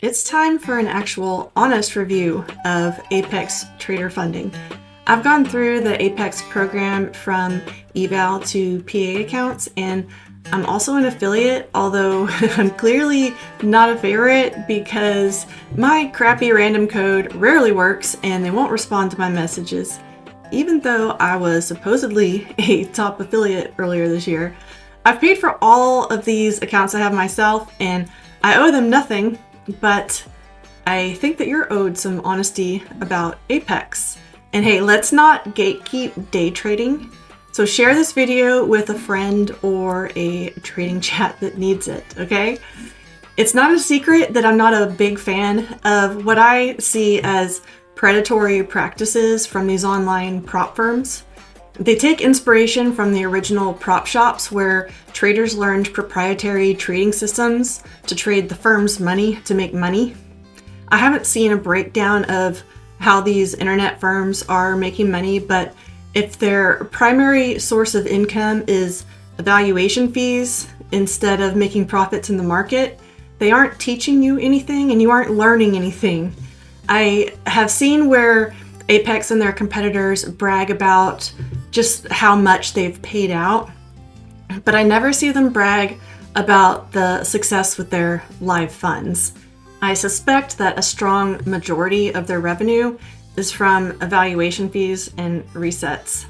It's time for an actual honest review of Apex trader funding. I've gone through the Apex program from Eval to PA accounts, and I'm also an affiliate, although I'm clearly not a favorite because my crappy random code rarely works and they won't respond to my messages. Even though I was supposedly a top affiliate earlier this year, I've paid for all of these accounts I have myself and I owe them nothing, but I think that you're owed some honesty about Apex. And hey, let's not gatekeep day trading. So share this video with a friend or a trading chat that needs it, okay? It's not a secret that I'm not a big fan of what I see as predatory practices from these online prop firms. They take inspiration from the original prop shops where traders learned proprietary trading systems to trade the firm's money to make money. I haven't seen a breakdown of how these internet firms are making money, but if their primary source of income is evaluation fees instead of making profits in the market, they aren't teaching you anything and you aren't learning anything. I have seen where Apex and their competitors brag about just how much they've paid out, but I never see them brag about the success with their live funds. I suspect that a strong majority of their revenue is from evaluation fees and resets.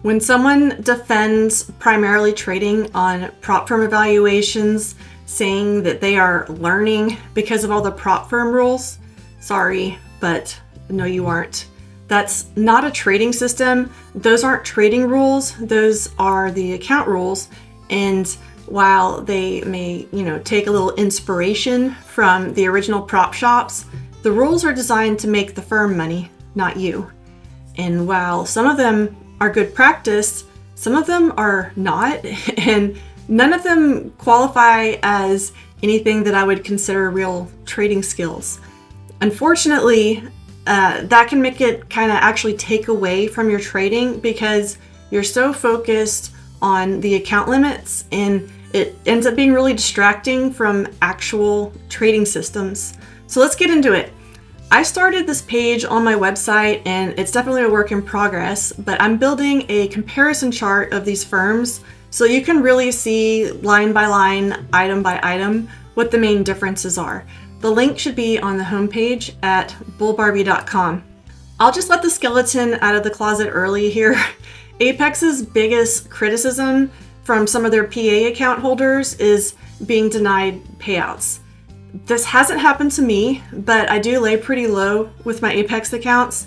When someone defends primarily trading on prop firm evaluations, saying that they are learning because of all the prop firm rules, sorry, but no, you aren't. That's not a trading system. Those aren't trading rules. Those are the account rules. And while they may, take a little inspiration from the original prop shops, the rules are designed to make the firm money, not you. And while some of them are good practice, some of them are not, and none of them qualify as anything that I would consider real trading skills. Unfortunately, that can make it kind of actually take away from your trading because you're so focused on the account limits and it ends up being really distracting from actual trading systems. So let's get into it. I started this page on my website and it's definitely a work in progress, but I'm building a comparison chart of these firms so you can really see line by line, item by item, what the main differences are. The link should be on the homepage at 𝗏𝗏𝗁𝗏𝗏𝗏𝗏𝗏𝗏𝗏𝗏𝗏𝗏𝗏𝗏𝗏𝗏 just let the skeleton out of the closet early here. Apex's biggest criticism from some of their PA account holders is being denied payouts. This hasn't happened to me, but I do lay pretty low with my Apex accounts.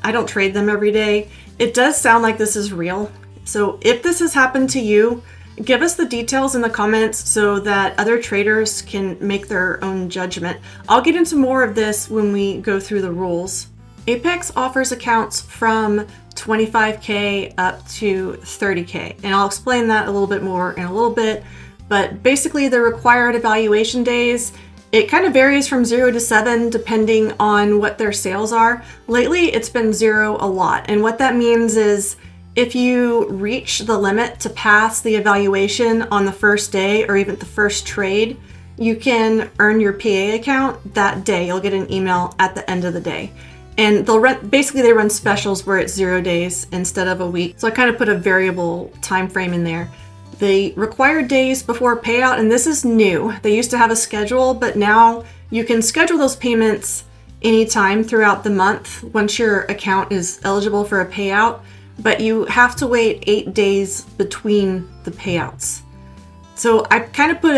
I don't trade them every day. It does sound like this is real. So if this has happened to you, give us the details in the comments so that other traders can make their own judgment. I'll get into more of this when we go through the rules. Apex offers accounts from 25K up to 30K, and I'll explain that a little bit more in a little bit, but basically the required evaluation days, it kind of varies from 0 to 7 depending on what their sales are. Lately it's been 0 a lot, and what that means is if you reach the limit to pass the evaluation on the first day or even the first trade, you can earn your PA account that day. You'll get an email at the end of the day. And they run specials where it's 0 days instead of a week. So I kind of put a variable time frame in there. The required days before payout, and this is new. They used to have a schedule, but now you can schedule those payments anytime throughout the month once your account is eligible for a payout, but you have to wait 8 days between the payouts. So I kind of put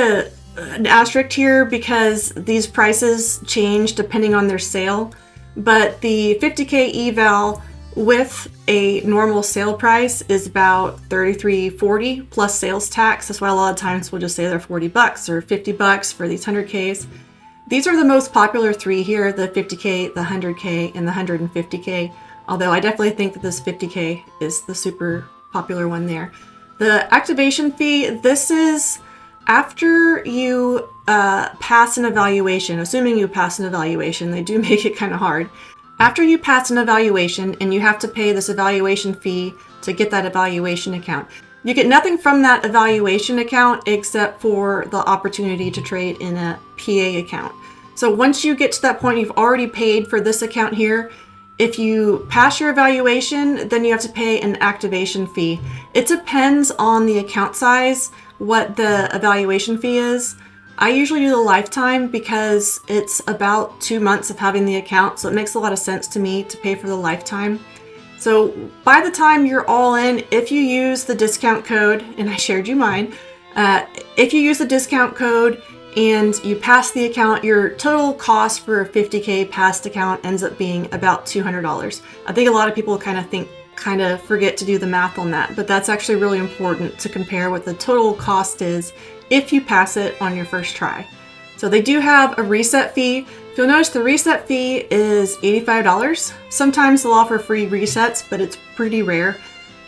an asterisk here because these prices change depending on their sale. But the 50K eval with a normal sale price is about $33.40 plus sales tax. That's why a lot of times we'll just say they're $40 or $50 for these 100Ks. These are the most popular three here, the 50K, the 100K, and the 150K. Although I definitely think that this 50K is the super popular one there. The activation fee, this is after you pass an evaluation, assuming you pass an evaluation, they do make it kind of hard. After you pass an evaluation and you have to pay this evaluation fee to get that evaluation account, you get nothing from that evaluation account except for the opportunity to trade in a PA account. So once you get to that point, you've already paid for this account here. If you pass your evaluation, then you have to pay an activation fee. It depends on the account size, what the evaluation fee is. I usually do the lifetime because it's about 2 months of having the account, so it makes a lot of sense to me to pay for the lifetime. So by the time you're all in, if you use the discount code, and I shared you mine, if you use the discount code and you pass the account, your total cost for a 50K passed account ends up being about $200. I think a lot of people kind of forget to do the math on that, but that's actually really important to compare what the total cost is if you pass it on your first try. So they do have a reset fee. If you'll notice, the reset fee is $85. Sometimes they'll offer free resets, but it's pretty rare.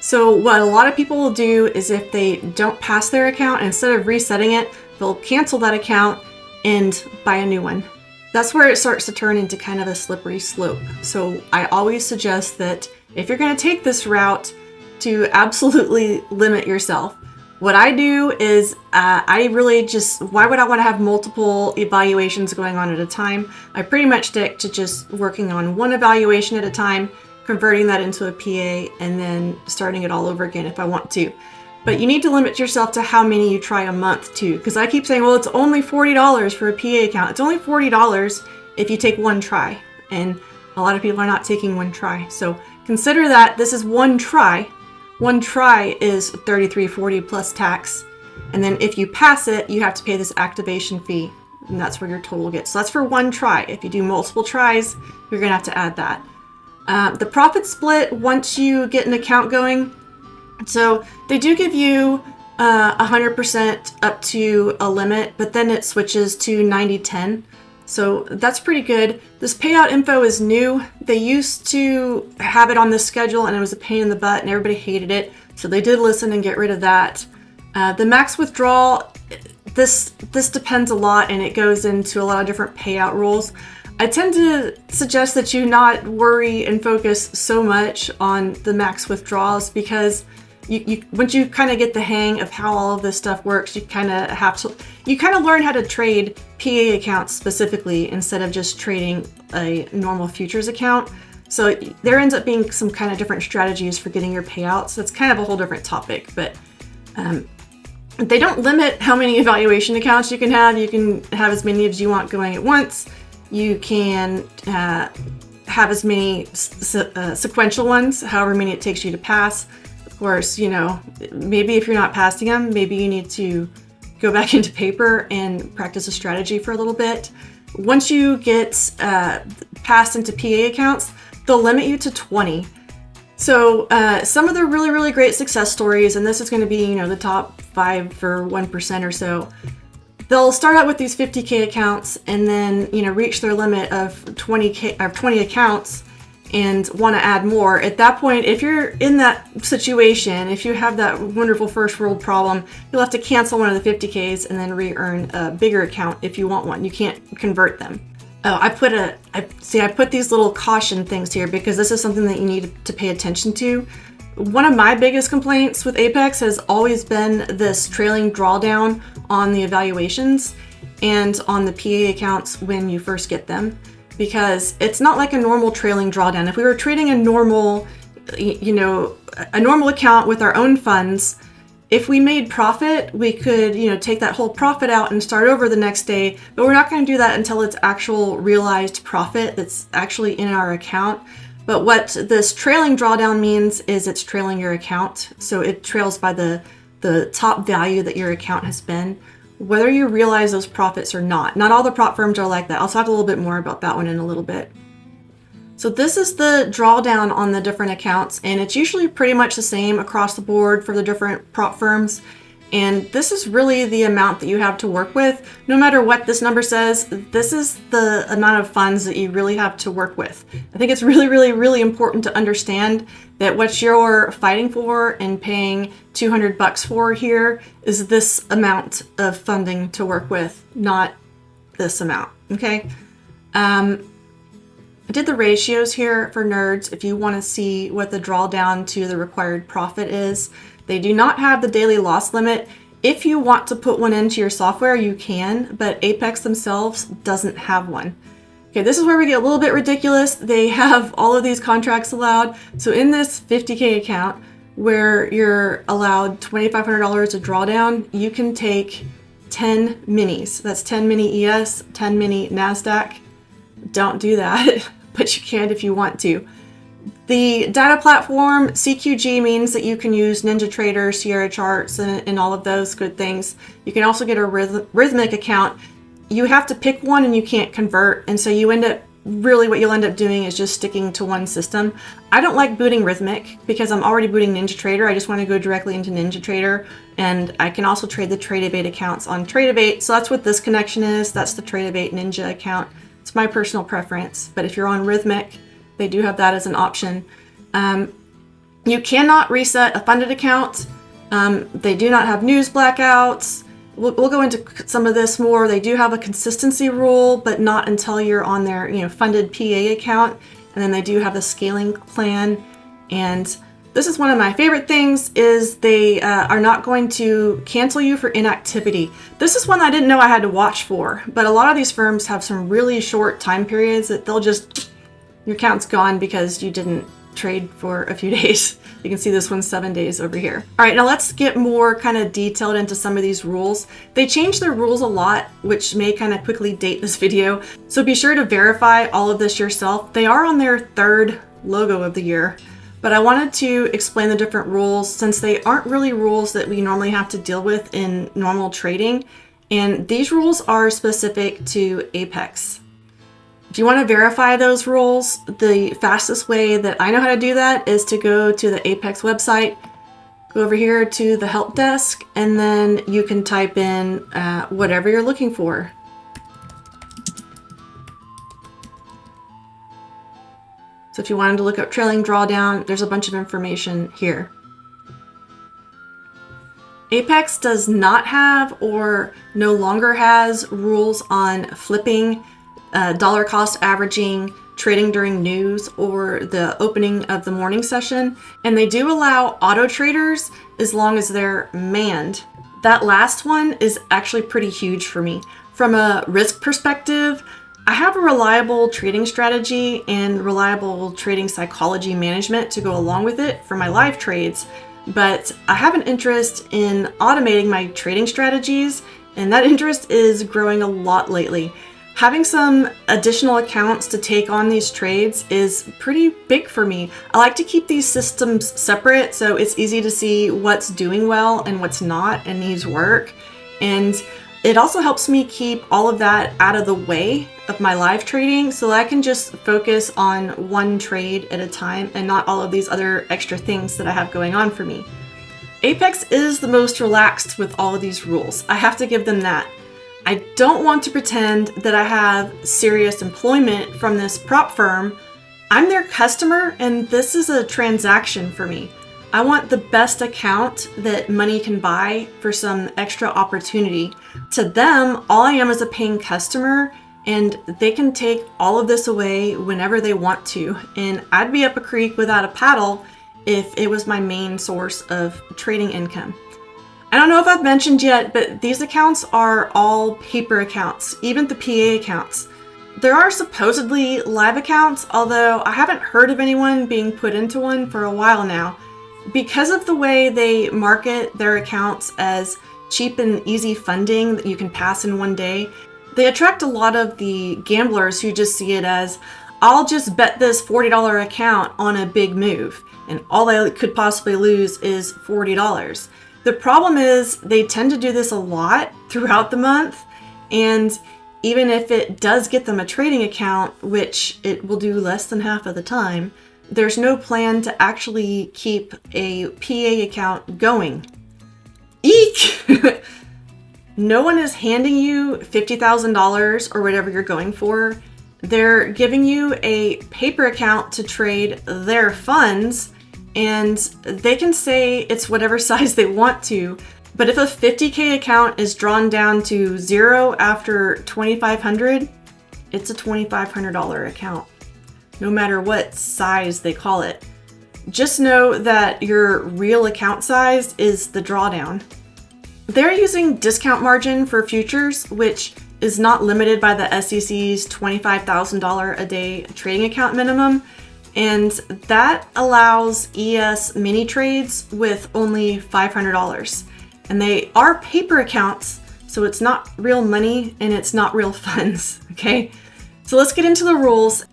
So what a lot of people will do is if they don't pass their account, instead of resetting it, they'll cancel that account and buy a new one. That's where it starts to turn into kind of a slippery slope. So I always suggest that if you're going to take this route, to absolutely limit yourself. What I do is I really just, why would I want to have multiple evaluations going on at a time? I pretty much stick to just working on one evaluation at a time, converting that into a PA, and then starting it all over again if I want to. But you need to limit yourself to how many you try a month too, because I keep saying, well, it's only $40 for a PA account. It's only $40 if you take one try, and a lot of people are not taking one try. So consider that this is one try. One try is $33.40 plus tax, and then if you pass it, you have to pay this activation fee, and that's where your total gets. So that's for one try. If you do multiple tries, you're gonna have to add that. The profit split, once you get an account going, so they do give you 100% up to a limit, but then it switches to 90-10. So that's pretty good. This payout info is new. They used to have it on this schedule and it was a pain in the butt and everybody hated it. So they did listen and get rid of that. The max withdrawal, this depends a lot and it goes into a lot of different payout rules. I tend to suggest that you not worry and focus so much on the max withdrawals, because once you kind of get the hang of how all of this stuff works, you kind of learn how to trade PA accounts specifically instead of just trading a normal futures account. So there ends up being some kind of different strategies for getting your payouts. That's kind of a whole different topic, but they don't limit how many evaluation accounts you can have. You can have as many as you want going at once. You can have as many sequential ones, however many it takes you to pass. Of course, you know, maybe if you're not passing them, maybe you need to go back into paper and practice a strategy for a little bit. Once you get passed into PA accounts, they'll limit you to 20. So some of the really, really great success stories, and this is going to be, you know, the top 5 for 1% or so, they'll start out with these 50K accounts and then, you know, reach their limit of 20 accounts and want to add more. At that point, if you're in that situation, if you have that wonderful first world problem, you'll have to cancel one of the 50Ks and then re-earn a bigger account if you want one. You can't convert them. Oh, I put these little caution things here because this is something that you need to pay attention to. One of my biggest complaints with Apex has always been this trailing drawdown on the evaluations and on the PA accounts when you first get them, because it's not like a normal trailing drawdown. If we were trading a normal, you know, a normal account with our own funds, if we made profit, we could, you know, take that whole profit out and start over the next day, but we're not going to do that until it's actual realized profit that's actually in our account. But what this trailing drawdown means is it's trailing your account. So it trails by the top value that your account has been, whether you realize those profits or not. Not all the prop firms are like that. I'll talk a little bit more about that one in a little bit. So this is the drawdown on the different accounts, and it's usually pretty much the same across the board for the different prop firms. And this is really the amount that you have to work with. No matter what this number says, this is the amount of funds that you really have to work with. I think it's really, really, really important to understand that what you're fighting for and paying $200 for here is this amount of funding to work with, not this amount, okay? I did the ratios here for nerds if you want to see what the drawdown to the required profit is. They do not have the daily loss limit. If you want to put one into your software, you can, but Apex themselves doesn't have one. Okay, this is where we get a little bit ridiculous. They have all of these contracts allowed. So in this $50K account, where you're allowed $2,500 of drawdown, you can take 10 minis. That's 10 mini ES, 10 mini NASDAQ. Don't do that, but you can if you want to. The data platform, CQG, means that you can use NinjaTrader, Sierra Charts, and all of those good things. You can also get a Rhythmic account. You have to pick one and you can't convert, and so you end up, really what you'll end up doing is just sticking to one system. I don't like booting Rhythmic because I'm already booting NinjaTrader. I just want to go directly into NinjaTrader, and I can also trade the 𝗕𝗏𝗍𝗶 accounts on 𝗕𝗏𝗍𝗶. So that's what this connection is. That's the 𝗕𝗏𝗍𝗶 Ninja account. It's my personal preference, but if you're on Rhythmic, they do have that as an option. You cannot reset a funded account. They do not have news blackouts. We'll go into some of this more. They do have a consistency rule, but not until you're on their funded PA account. And then they do have the scaling plan. And this is one of my favorite things, is they are not going to cancel you for inactivity. This is one I didn't know I had to watch for, but a lot of these firms have some really short time periods that they'll just, your account's gone because you didn't trade for a few days. You can see this one's 7 days over here. All right, now let's get more kind of detailed into some of these rules. They change their rules a lot, which may kind of quickly date this video. So be sure to verify all of this yourself. They are on their third logo of the year, but I wanted to explain the different rules since they aren't really rules that we normally have to deal with in normal trading. And these rules are specific to Apex. If you want to verify those rules, the fastest way that I know how to do that is to go to the Apex website, go over here to the help desk, and then you can type in whatever you're looking for. So if you wanted to look up trailing drawdown, there's a bunch of information here. Apex does not have, or no longer has, rules on flipping, dollar cost averaging, trading during news, or the opening of the morning session. And they do allow auto traders as long as they're manned. That last one is actually pretty huge for me. From a risk perspective, I have a reliable trading strategy and reliable trading psychology management to go along with it for my live trades, but I have an interest in automating my trading strategies, and that interest is growing a lot lately. Having some additional accounts to take on these trades is pretty big for me. I like to keep these systems separate so it's easy to see what's doing well and what's not and needs work. And it also helps me keep all of that out of the way of my live trading so that I can just focus on one trade at a time and not all of these other extra things that I have going on for me. Apex is the most relaxed with all of these rules. I have to give them that. I don't want to pretend that I have serious employment from this prop firm. I'm their customer, and this is a transaction for me. I want the best account that money can buy for some extra opportunity. To them, all I am is a paying customer, and they can take all of this away whenever they want to. And I'd be up a creek without a paddle if it was my main source of trading income. I don't know if I've mentioned yet, but these accounts are all paper accounts, even the PA accounts. There are supposedly live accounts, although I haven't heard of anyone being put into one for a while now. Because of the way they market their accounts as cheap and easy funding that you can pass in one day, they attract a lot of the gamblers who just see it as, I'll just bet this $40 account on a big move, and all I could possibly lose is $40. The problem is they tend to do this a lot throughout the month, and even if it does get them a trading account, which it will do less than half of the time, there's no plan to actually keep a PA account going. Eek! No one is handing you $50,000 or whatever you're going for. They're giving you a paper account to trade their funds, and they can say it's whatever size they want to, but if a $50K account is drawn down to zero after $2,500, it's a $2,500 account, no matter what size they call it. Just know that your real account size is the drawdown. They're using discount margin for futures, which is not limited by the SEC's $25,000 a day trading account minimum. And that allows ES mini trades with only $500. And they are paper accounts, so it's not real money and it's not real funds, okay? So let's get into the rules.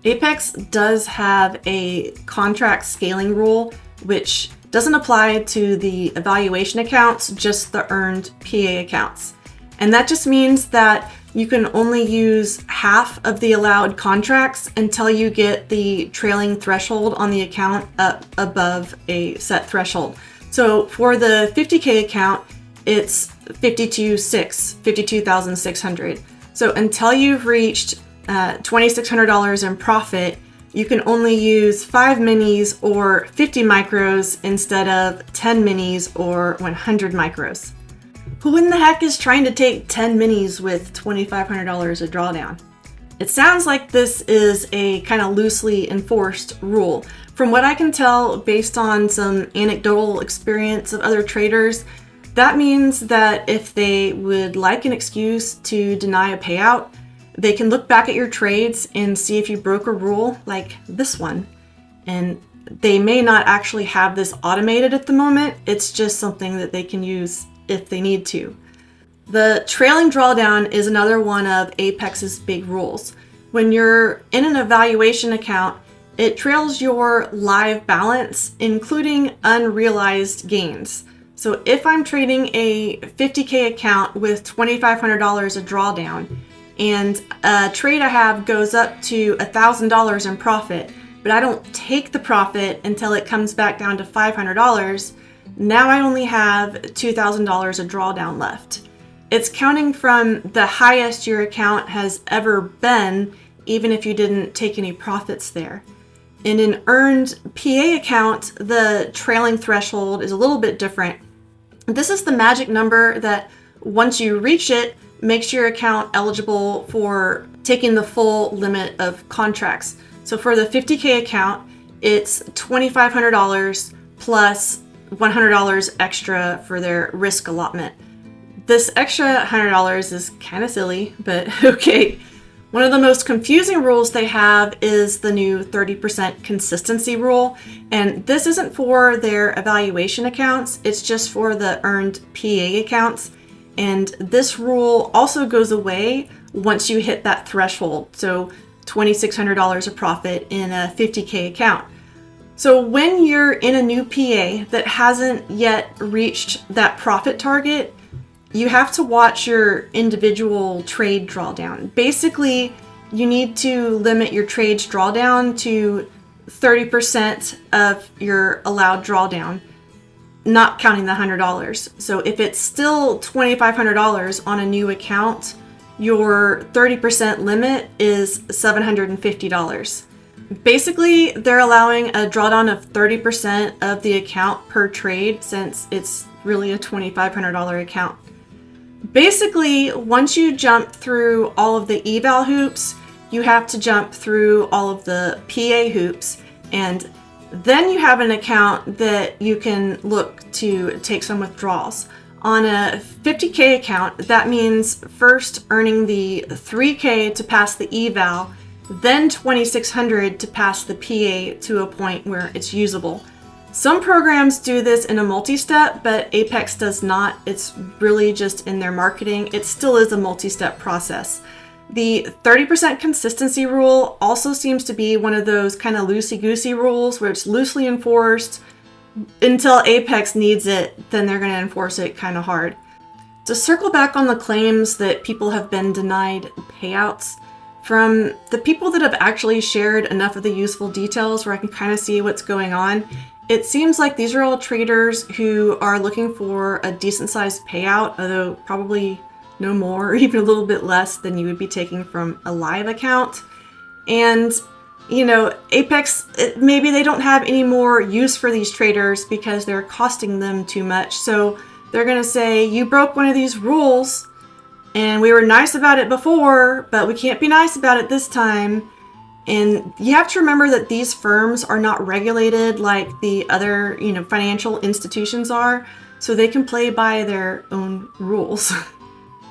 Apex does have a contract scaling rule, which doesn't apply to the evaluation accounts, just the earned PA accounts. And that just means that you can only use half of the allowed contracts until you get the trailing threshold on the account up above a set threshold. So for the 50K account, it's 52,600. So until you've reached $2,600 in profit, you can only use 5 minis or 50 micros instead of 10 minis or 100 micros. Who in the heck is trying to take 10 minis with $2,500 a drawdown? It sounds like this is a kind of loosely enforced rule. From what I can tell, based on some anecdotal experience of other traders, that means that if they would like an excuse to deny a payout, they can look back at your trades and see if you broke a rule like this one. And they may not actually have this automated at the moment. It's just something that they can use if they need to. The trailing drawdown is another one of Apex's big rules. When you're in an evaluation account, it trails your live balance, including unrealized gains. So if I'm trading a 50K account with $2,500 a drawdown, and a trade I have goes up to $1,000 in profit, but I don't take the profit until it comes back down to $500, now I only have $2,000 a drawdown left. It's counting from the highest your account has ever been, even if you didn't take any profits there. In an earned PA account, the trailing threshold is a little bit different. This is the magic number that once you reach it, makes your account eligible for taking the full limit of contracts. So for the 50K account, it's $2,500 plus $100 extra for their risk allotment. This extra $100 is kind of silly, but okay. One of the most confusing rules they have is the new 30% consistency rule. And this isn't for their evaluation accounts, it's just for the earned PA accounts. And this rule also goes away once you hit that threshold, so $2,600 of profit in a 50K account. So when you're in a new PA that hasn't yet reached that profit target, you have to watch your individual trade drawdown. Basically, you need to limit your trade's drawdown to 30% of your allowed drawdown, not counting the $100. So if it's still $2,500 on a new account, your 30% limit is $750. Basically, they're allowing a drawdown of 30% of the account per trade since it's really a $2,500 account. Basically, once you jump through all of the eval hoops, you have to jump through all of the PA hoops, and then you have an account that you can look to take some withdrawals. On a 50K account, that means first earning the 3K to pass the eval, then 2,600 to pass the PA to a point where it's usable. Some programs do this in a multi-step, but Apex does not. It's really just in their marketing. It still is a multi-step process. The 30% consistency rule also seems to be one of those kind of loosey-goosey rules where it's loosely enforced until Apex needs it, then they're going to enforce it kind of hard. To circle back on the claims that people have been denied payouts, from the people that have actually shared enough of the useful details where I can kind of see what's going on, it seems like these are all traders who are looking for a decent sized payout, although probably no more or even a little bit less than you would be taking from a live account. And you know, Apex, maybe they don't have any more use for these traders because they're costing them too much. So they're going to say, you broke one of these rules and we were nice about it before, but we can't be nice about it this time. And you have to remember that these firms are not regulated like the other, financial institutions are. so they can play by their own rules.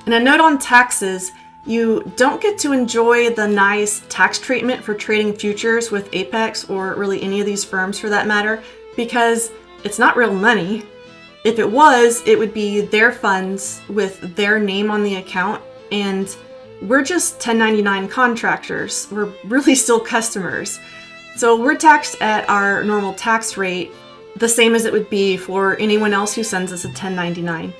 And a note on taxes, you don't get to enjoy the nice tax treatment for trading futures with Apex, or really any of these firms for that matter, because it's not real money. If it was, it would be their funds with their name on the account, and we're just 1099 contractors. We're really still customers. So we're taxed at our normal tax rate, the same as it would be for anyone else who sends us a 1099.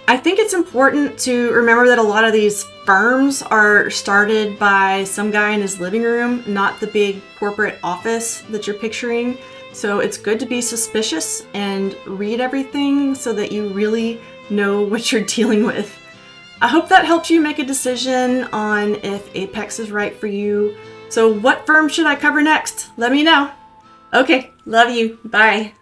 I think it's important to remember that a lot of these firms are started by some guy in his living room, not the big corporate office that you're picturing. So it's good to be suspicious and read everything so that you really know what you're dealing with. I hope that helped you make a decision on if Apex is right for you. So what firm should I cover next? Let me know. Okay, love you. Bye.